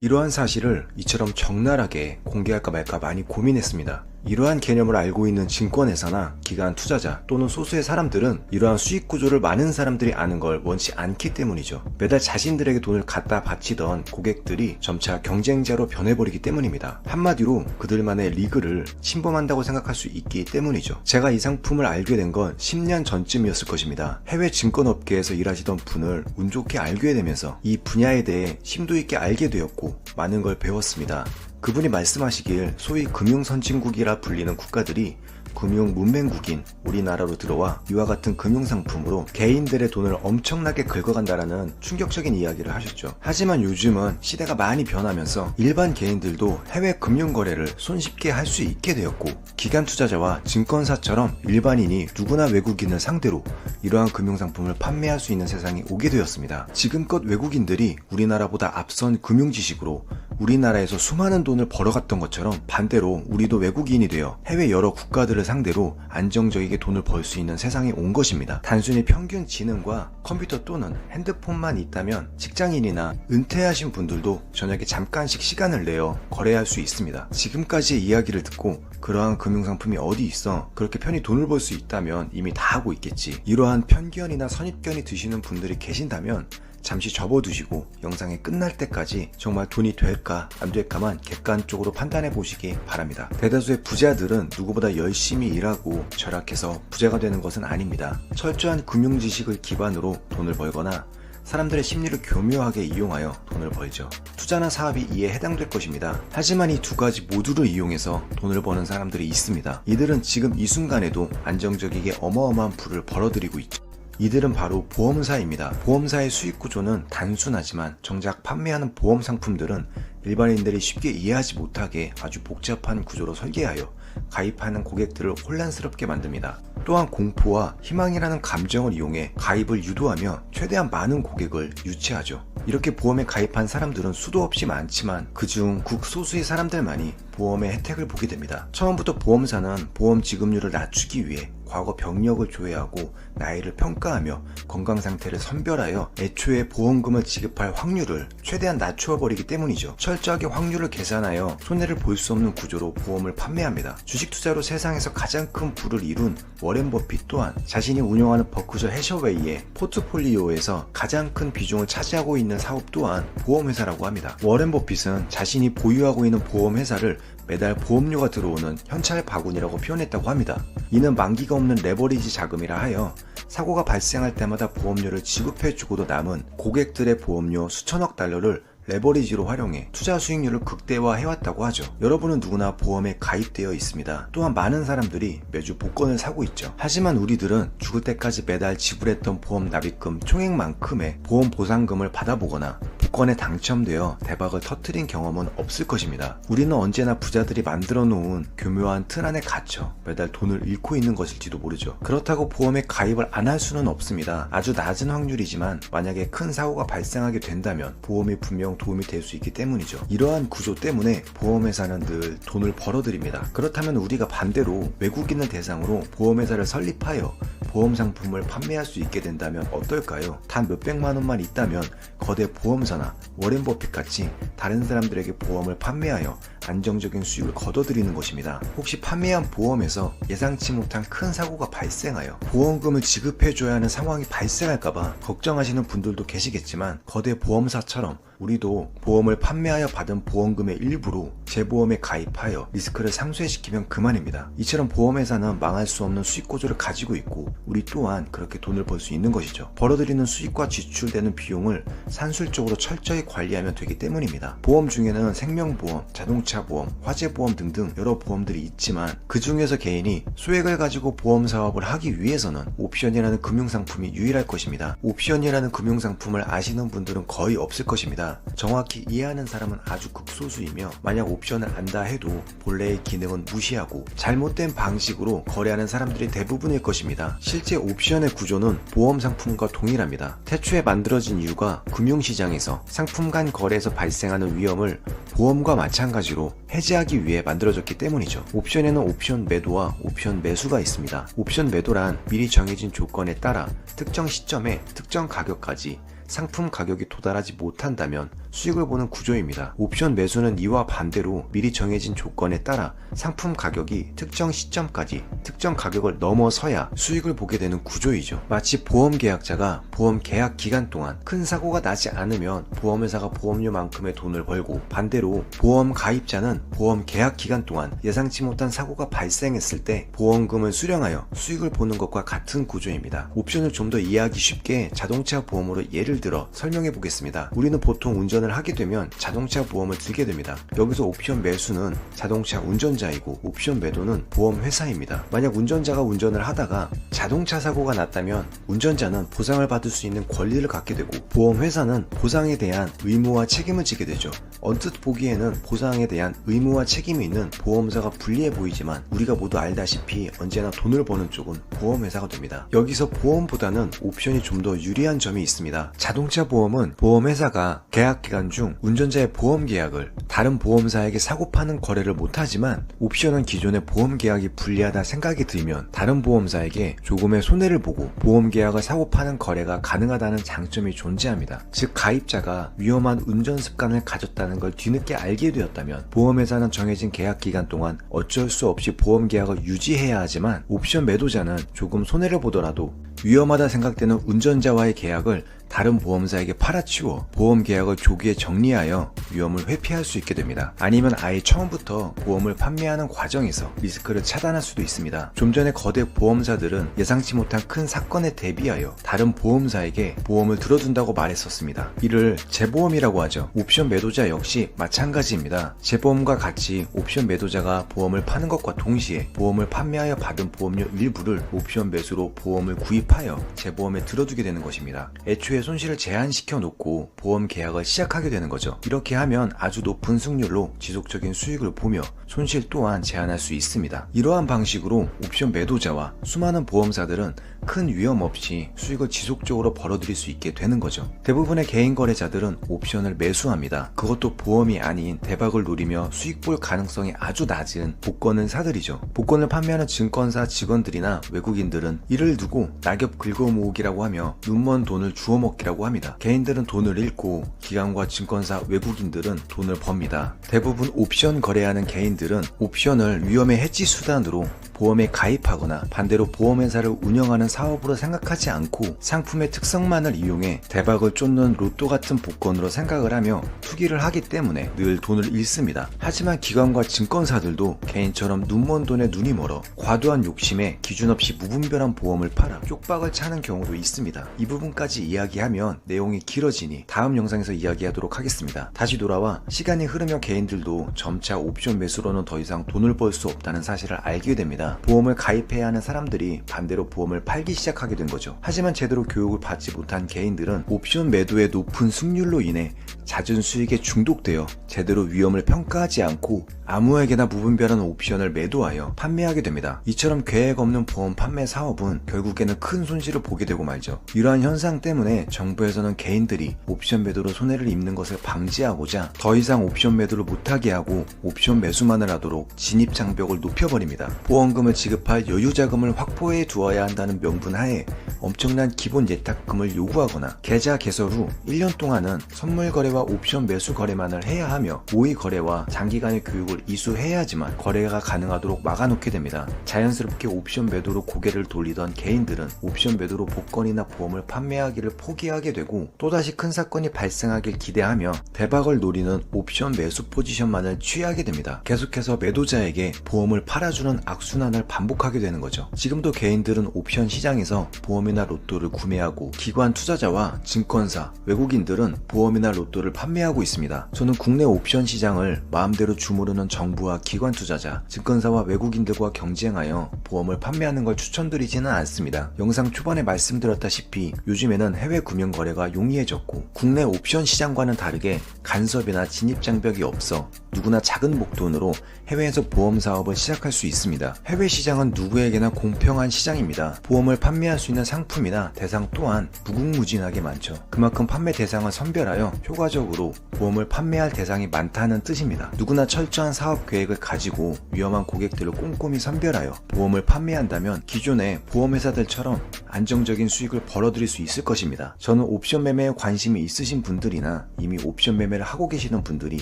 이러한 사실을 이처럼 적나라하게 공개할까 말까 많이 고민했습니다. 이러한 개념을 알고 있는 증권회사나 기관 투자자 또는 소수의 사람들은 이러한 수익 구조를 많은 사람들이 아는 걸 원치 않기 때문이죠. 매달 자신들에게 돈을 갖다 바치던 고객들이 점차 경쟁자로 변해버리기 때문입니다. 한마디로 그들만의 리그를 침범한다고 생각할 수 있기 때문이죠. 제가 이 상품을 알게 된 건 10년 전쯤이었을 것입니다. 해외 증권업계에서 일하시던 분을 운 좋게 알게 되면서 이 분야에 대해 심도 있게 알게 되었고 많은 걸 배웠습니다. 그분이 말씀하시길 소위 금융선진국이라 불리는 국가들이 금융 문맹국인 우리나라로 들어와 이와 같은 금융상품으로 개인들의 돈을 엄청나게 긁어간다라는 충격적인 이야기를 하셨죠. 하지만 요즘은 시대가 많이 변하면서 일반 개인들도 해외 금융거래를 손쉽게 할 수 있게 되었고 기관 투자자와 증권사처럼 일반인이 누구나 외국인을 상대로 이러한 금융상품을 판매할 수 있는 세상이 오게 되었습니다. 지금껏 외국인들이 우리나라보다 앞선 금융지식으로 우리나라에서 수많은 돈을 벌어갔던 것처럼 반대로 우리도 외국인이 되어 해외 여러 국가들을 상대로 안정적이게 돈을 벌 수 있는 세상이 온 것입니다. 단순히 평균 지능과 컴퓨터 또는 핸드폰만 있다면 직장인이나 은퇴하신 분들도 저녁에 잠깐씩 시간을 내어 거래할 수 있습니다. 지금까지의 이야기를 듣고 그러한 금융상품이 어디 있어? 그렇게 편히 돈을 벌 수 있다면 이미 다 하고 있겠지. 이러한 편견이나 선입견이 드시는 분들이 계신다면 잠시 접어두시고 영상이 끝날 때까지 정말 돈이 될까 안 될까만 객관적으로 판단해 보시기 바랍니다. 대다수의 부자들은 누구보다 열심히 일하고 절약해서 부자가 되는 것은 아닙니다. 철저한 금융 지식을 기반으로 돈을 벌거나 사람들의 심리를 교묘하게 이용하여 돈을 벌죠. 투자나 사업이 이에 해당될 것입니다. 하지만 이 두 가지 모두를 이용해서 돈을 버는 사람들이 있습니다. 이들은 지금 이 순간에도 안정적이게 어마어마한 부를 벌어들이고 있죠. 이들은 바로 보험사입니다. 보험사의 수익 구조는 단순하지만 정작 판매하는 보험 상품들은 일반인들이 쉽게 이해하지 못하게 아주 복잡한 구조로 설계하여 가입하는 고객들을 혼란스럽게 만듭니다. 또한 공포와 희망이라는 감정을 이용해 가입을 유도하며 최대한 많은 고객을 유치하죠. 이렇게 보험에 가입한 사람들은 수도 없이 많지만 그중 극소수의 사람들만이 보험의 혜택을 보게 됩니다. 처음부터 보험사는 보험 지급률을 낮추기 위해 과거 병력을 조회하고 나이를 평가하며 건강 상태를 선별하여 애초에 보험금을 지급할 확률을 최대한 낮추어 버리기 때문이죠. 철저하게 확률을 계산하여 손해를 볼 수 없는 구조로 보험을 판매합니다. 주식 투자로 세상에서 가장 큰 부를 이룬 워렌 버핏 또한 자신이 운영하는 버크셔 해셔웨이의 포트폴리오에서 가장 큰 비중을 차지하고 있는 사업 또한 보험회사라고 합니다. 워렌 버핏은 자신이 보유하고 있는 보험회사를 매달 보험료가 들어오는 현찰 바구니라고 표현했다고 합니다. 이는 만기가 없는 레버리지 자금이라 하여 사고가 발생할 때마다 보험료를 지급해주고도 남은 고객들의 보험료 수천억 달러를 레버리지로 활용해 투자 수익률을 극대화해왔다고 하죠. 여러분은 누구나 보험에 가입되어 있습니다. 또한 많은 사람들이 매주 복권을 사고 있죠. 하지만 우리들은 죽을 때까지 매달 지불했던 보험 납입금 총액만큼의 보험 보상금을 받아보거나 복권에 당첨되어 대박을 터뜨린 경험은 없을 것입니다. 우리는 언제나 부자들이 만들어 놓은 교묘한 틀 안에 갇혀 매달 돈을 잃고 있는 것일지도 모르죠. 그렇다고 보험에 가입을 안 할 수는 없습니다. 아주 낮은 확률이지만 만약에 큰 사고가 발생하게 된다면 보험이 분명 도움이 될 수 있기 때문이죠. 이러한 구조 때문에 보험회사는 늘 돈을 벌어들입니다. 그렇다면 우리가 반대로 외국인을 대상으로 보험회사를 설립하여 보험 상품을 판매할 수 있게 된다면 어떨까요? 단 몇백만 원만 있다면 거대 보험사나 워렌 버핏 같이 다른 사람들에게 보험을 판매하여 안정적인 수익을 거둬들이는 것입니다. 혹시 판매한 보험에서 예상치 못한 큰 사고가 발생하여 보험금을 지급해줘야 하는 상황이 발생할까봐 걱정하시는 분들도 계시겠지만 거대 보험사처럼 우리도 보험을 판매하여 받은 보험금의 일부로 재보험에 가입하여 리스크를 상쇄시키면 그만입니다. 이처럼 보험회사는 망할 수 없는 수익구조를 가지고 있고 우리 또한 그렇게 돈을 벌 수 있는 것이죠. 벌어들이는 수익과 지출되는 비용을 산술적으로 철저히 관리하면 되기 때문입니다. 보험 중에는 생명보험, 자동차 보험, 화재보험 등등 여러 보험들이 있지만 그 중에서 개인이 소액을 가지고 보험 사업을 하기 위해서는 옵션이라는 금융상품이 유일할 것입니다. 옵션이라는 금융상품을 아시는 분들은 거의 없을 것입니다. 정확히 이해하는 사람은 아주 극소수이며 만약 옵션을 안다 해도 본래의 기능은 무시하고 잘못된 방식으로 거래하는 사람들이 대부분일 것입니다. 실제 옵션의 구조는 보험 상품과 동일합니다. 태초에 만들어진 이유가 금융시장에서 상품 간 거래에서 발생하는 위험을 보험과 마찬가지로 해지하기 위해 만들어졌기 때문이죠. 옵션에는 옵션 매도와 옵션 매수가 있습니다. 옵션 매도란 미리 정해진 조건에 따라 특정 시점에 특정 가격까지 상품 가격이 도달하지 못한다면 수익을 보는 구조입니다. 옵션 매수는 이와 반대로 미리 정해진 조건에 따라 상품 가격이 특정 시점까지 특정 가격을 넘어서야 수익을 보게 되는 구조이죠. 마치 보험 계약자가 보험 계약 기간 동안 큰 사고가 나지 않으면 보험회사가 보험료만큼의 돈을 벌고, 반대로 보험 가입자는 보험 계약 기간 동안 예상치 못한 사고가 발생했을 때 보험금을 수령하여 수익을 보는 것과 같은 구조입니다. 옵션을 좀 더 이해하기 쉽게 자동차 보험으로 예를 들어 설명해 보겠습니다. 우리는 보통 운전을 하게 되면 자동차 보험을 들게 됩니다. 여기서 옵션 매수는 자동차 운전자이고 옵션 매도는 보험회사입니다. 만약 운전자가 운전을 하다가 자동차 사고가 났다면 운전자는 보상을 받을 수 있는 권리를 갖게 되고, 보험회사는 보상에 대한 의무와 책임을 지게 되죠. 언뜻 보기에는 보상에 대한 의무와 책임이 있는 보험사가 불리해 보이지만 우리가 모두 알다시피 언제나 돈을 버는 쪽은 보험회사가 됩니다. 여기서 보험보다는 옵션이 좀 더 유리한 점이 있습니다. 자동차 보험은 보험회사가 계약 기간 중 운전자의 보험 계약을 다른 보험사에게 사고 파는 거래를 못하지만, 옵션은 기존의 보험 계약이 불리하다 생각이 들면 다른 보험사에게 조금의 손해를 보고 보험 계약을 사고 파는 거래가 가능하다는 장점이 존재합니다. 즉, 가입자가 위험한 운전 습관을 가졌다는 걸 뒤늦게 알게 되었다면 보험회사는 정해진 계약 기간 동안 어쩔 수 없이 보험 계약을 유지해야 하지만, 옵션 매도자는 조금 손해를 보더라도 위험하다 생각되는 운전자와의 계약을 다른 보험사에게 팔아치워 보험 계약을 조기에 정리하여 위험을 회피할 수 있게 됩니다. 아니면 아예 처음부터 보험을 판매하는 과정에서 리스크를 차단할 수도 있습니다. 좀 전에 거대 보험사들은 예상치 못한 큰 사건에 대비하여 다른 보험사에게 보험을 들어준다고 말했었습니다. 이를 재보험이라고 하죠. 옵션 매도자 역시 마찬가지입니다. 재보험과 같이 옵션 매도자가 보험을 파는 것과 동시에 보험을 판매하여 받은 보험료 일부를 옵션 매수로 보험을 구입하여 재보험에 들어두게 되는 것입니다. 애초에 손실을 제한시켜 놓고 보험 계약을 시작하게 되는 거죠. 이렇게 하면 아주 높은 승률로 지속적인 수익을 보며 손실 또한 제한할 수 있습니다. 이러한 방식으로 옵션 매도자와 수많은 보험사들은 큰 위험 없이 수익을 지속적으로 벌어들일 수 있게 되는 거죠. 대부분의 개인 거래자들은 옵션을 매수합니다. 그것도 보험이 아닌 대박을 노리며 수익 볼 가능성이 아주 낮은 복권을 사들이죠. 복권을 판매하는 증권사 직원들이나 외국인들은 이를 두고 낙엽 긁어 모으기라고 하며 눈먼 돈을 주워 먹기라고 합니다. 개인들은 돈을 잃고 기관과 증권사 외국인들은 돈을 법니다. 대부분 옵션 거래하는 개인들은 옵션을 위험의 해지 수단으로 보험에 가입하거나 반대로 보험회사를 운영하는 사업으로 생각하지 않고 상품의 특성만을 이용해 대박을 쫓는 로또 같은 복권으로 생각을 하며 투기를 하기 때문에 늘 돈을 잃습니다. 하지만 기관과 증권사들도 개인처럼 눈먼 돈에 눈이 멀어 과도한 욕심에 기준 없이 무분별한 보험을 팔아 쪽박을 차는 경우도 있습니다. 이 부분까지 이야기하면 내용이 길어지니 다음 영상에서 이야기하도록 하겠습니다. 다시 돌아와 시간이 흐르며 개인들도 점차 옵션 매수로는 더 이상 돈을 벌 수 없다는 사실을 알게 됩니다. 보험을 가입해야 하는 사람들이 반대로 보험을 팔기 시작하게 된 거죠. 하지만 제대로 교육을 받지 못한 개인들은 옵션 매도의 높은 승률로 인해 잦은 수익에 중독되어 제대로 위험을 평가하지 않고 아무에게나 무분별한 옵션을 매도하여 판매하게 됩니다. 이처럼 계획 없는 보험 판매 사업은 결국에는 큰 손실을 보게 되고 말죠. 이러한 현상 때문에 정부에서는 개인들이 옵션 매도로 손해를 입는 것을 방지하고자 더 이상 옵션 매도를 못하게 하고 옵션 매수만을 하도록 진입 장벽을 높여버립니다. 보험금을 지급할 여유 자금을 확보해 두어야 한다는 명분 하에 엄청난 기본 예탁금을 요구하거나 계좌 개설 후 1년 동안은 선물 거래와 옵션 매수 거래만을 해야 하며 모의 거래와 장기간의 교육을 이수해야지만 거래가 가능하도록 막아놓게 됩니다. 자연스럽게 옵션 매도로 고개를 돌리던 개인들은 옵션 매도로 복권이나 보험을 판매하기를 포기하게 되고 또다시 큰 사건이 발생하길 기대하며 대박을 노리는 옵션 매수 포지션만을 취하게 됩니다. 계속해서 매도자에게 보험을 팔아주는 악순환을 반복하게 되는 거죠. 지금도 개인들은 옵션 시장에서 보험이나 로또를 구매하고 기관 투자자와 증권사, 외국인들은 보험이나 로또를 판매하고 있습니다. 저는 국내 옵션 시장을 마음대로 주무르는 정부와 기관 투자자, 증권사와 외국인들과 경쟁하여 보험을 판매하는 걸 추천드리지는 않습니다. 영상 초반에 말씀드렸다시피 요즘에는 해외 금융 거래가 용이해졌고 국내 옵션 시장과는 다르게 간섭이나 진입 장벽이 없어 누구나 작은 목돈으로 해외에서 보험 사업을 시작할 수 있습니다. 해외 시장은 누구에게나 공평한 시장입니다. 보험을 판매할 수 있는 상품이나 대상 또한 무궁무진하게 많죠. 그만큼 판매 대상을 선별하여 효과적으로 보험을 판매할 대상이 많다는 뜻입니다. 누구나 철저한 사업 계획을 가지고 위험한 고객들을 꼼꼼히 선별하여 보험을 판매한다면 기존의 보험회사들처럼 안정적인 수익을 벌어들일 수 있을 것입니다. 저는 옵션 매매에 관심이 있으신 분들이나 이미 옵션 매매 매매를 하고 계시는 분들이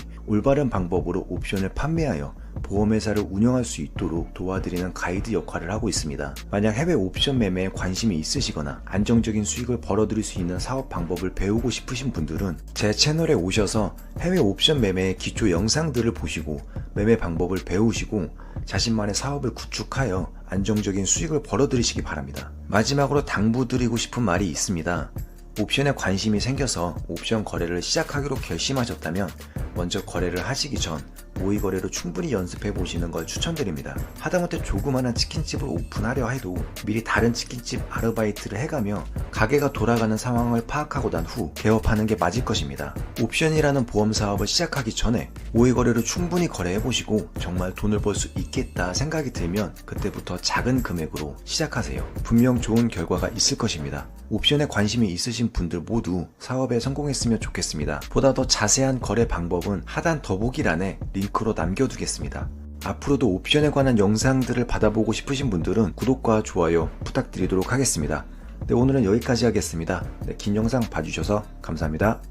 올바른 방법으로 옵션을 판매하여 보험회사를 운영할 수 있도록 도와드리는 가이드 역할을 하고 있습니다. 만약 해외 옵션 매매에 관심이 있으시거나 안정적인 수익을 벌어들일 수 있는 사업 방법을 배우고 싶으신 분들은 제 채널에 오셔서 해외 옵션 매매의 기초 영상들을 보시고 매매 방법을 배우시고 자신만의 사업을 구축하여 안정적인 수익을 벌어들이시기 바랍니다. 마지막으로 당부드리고 싶은 말이 있습니다. 옵션에 관심이 생겨서 옵션 거래를 시작하기로 결심하셨다면 먼저 거래를 하시기 전 모의 거래로 충분히 연습해 보시는 걸 추천드립니다. 하다못해 조그마한 치킨집을 오픈하려 해도 미리 다른 치킨집 아르바이트를 해가며 가게가 돌아가는 상황을 파악하고 난 후 개업하는 게 맞을 것입니다. 옵션이라는 보험 사업을 시작하기 전에 모의 거래로 충분히 거래해 보시고 정말 돈을 벌 수 있겠다 생각이 들면 그때부터 작은 금액으로 시작하세요. 분명 좋은 결과가 있을 것입니다. 옵션에 관심이 있으신 분들 모두 사업에 성공했으면 좋겠습니다. 보다 더 자세한 거래 방법은 하단 더보기란에 링크로 남겨두겠습니다. 앞으로도 옵션에 관한 영상들을 받아보고 싶으신 분들은 구독과 좋아요 부탁드리도록 하겠습니다. 네, 오늘은 여기까지 하겠습니다. 네, 긴 영상 봐주셔서 감사합니다.